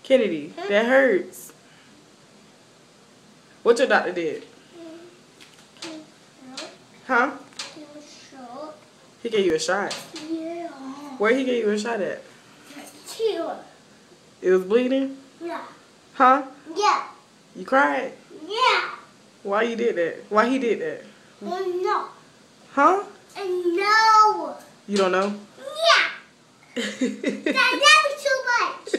Kennedy, that hurts. What your doctor did? Huh? He gave you a shot? Yeah. Where he gave you a shot at? Here. It was bleeding? Yeah. Huh? Yeah. You cried? Yeah. Why you did that? Why he did that? No. Huh? No. You don't know? Yeah. That never too much.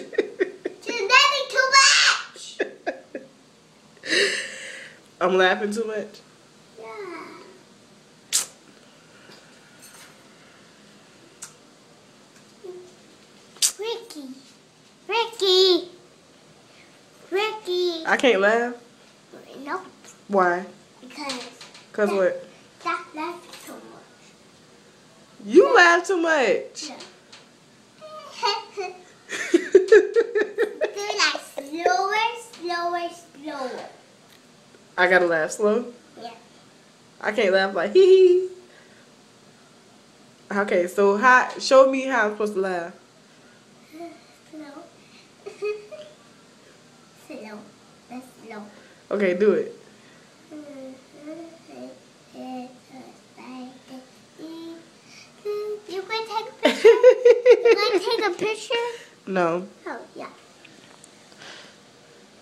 That never too much. I'm laughing too much? Yeah. Ricky. I can't laugh? Nope. Why? Because what? That laughing too much. You laugh too much. Yeah. Do like slower. I gotta laugh slow? Yeah. I can't laugh like hee hee. Okay, so show me how I'm supposed to laugh. Slow. That's slow. Okay, do it. You gonna take a picture? You gonna take a picture? No. Oh, yeah.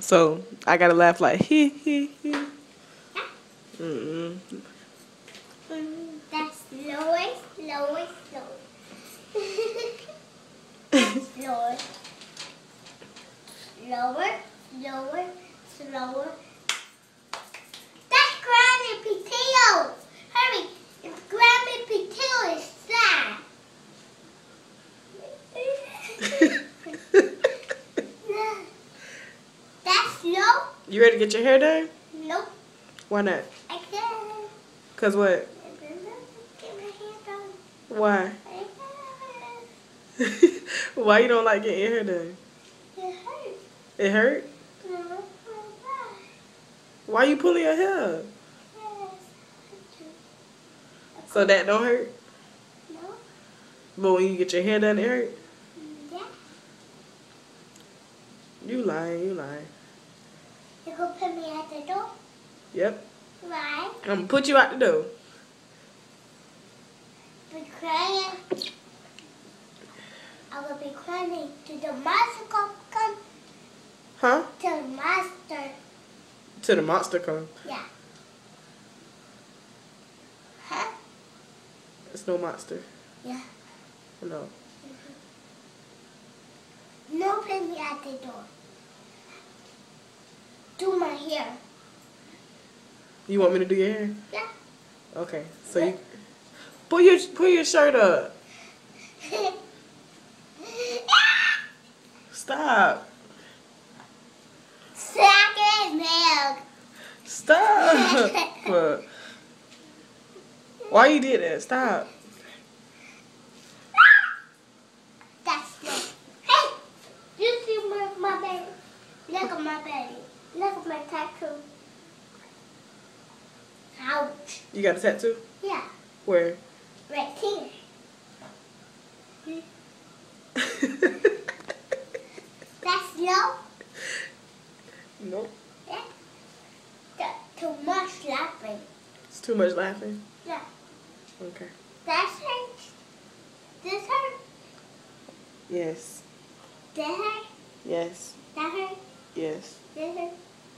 So, I gotta laugh like hee hee hee. Yeah. That's slower. That's slower. That's Granny Potato. Hurry, it's Granny Potato is sad. That's slow? You ready to get your hair done? Nope. Why not? I can't. Cause what? Get my hair done. Why? I can't. Why you don't like getting your hair done? It hurts. It hurt? No. Why you pulling your hair? Yes. So that don't hurt? No. But when you get your hair done, it hurt? Yeah. You lying. You gonna put me at the door? Yep. Right. I'm gonna put you out the door. Be crying. I will be crying to the monster come. Huh? To the monster. Till the monster come. Yeah. Huh? It's no monster. Yeah. No. No, put me at the door. Do my hair. You want me to do your hair? Yeah. Okay. So you pull your shirt up. Stop. Second milk. Stop. Why you did that? Stop. That's it. Hey, you see my baby? Look at my baby. Look at my tattoo. Ouch. You got a tattoo? Yeah, Where? right here. That's low. Nope. Yeah. That's too much laughing. It's too much laughing. Yeah. Okay. That hurts. This hurt. Yes. That hurt. Yes. That hurt. Yes. This hurt.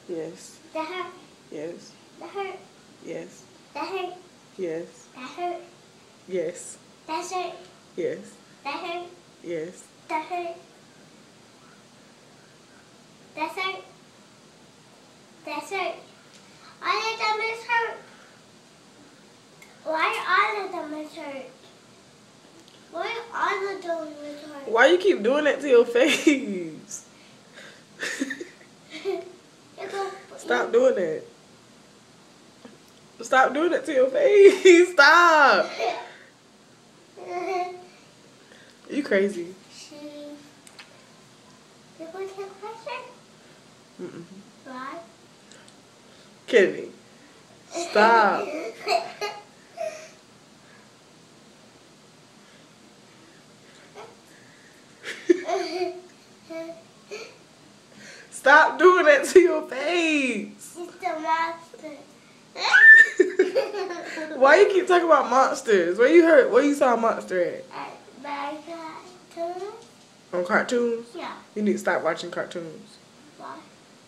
Yes. That hurt. Yes. That hurt. Yes. That hurt. Yes. That hurt. Yes. That hurt. Yes. That hurt. Yes. That hurt. That's hurt. That's hurt. All of them is hurt. Why all of them is hurt? Why all of them is hurt? Why you keep doing that to your face? Stop doing that. Stop doing that to your face. Stop. You crazy. You want to take a picture? Mm-mm. Why? Kennedy. Stop. Stop doing that to your face. It's the monster. Why you keep talking about monsters? Where you heard? Where you saw a monster at? My cartoon? On cartoons? Yeah. You need to stop watching cartoons. Why?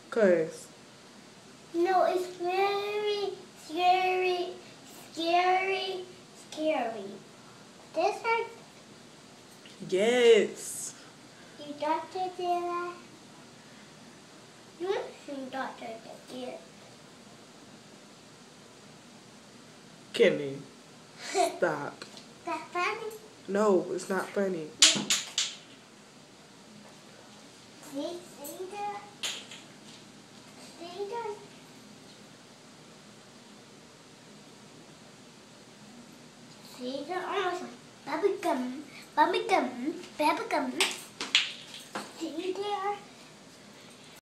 Cause No, it's very scary. This one, yes. you Dr. Dilla. You seen Dr. Dilla. Kenny, stop. That's funny. No, it's not funny. See that? See that? See that? Almost like bubblegum. See there?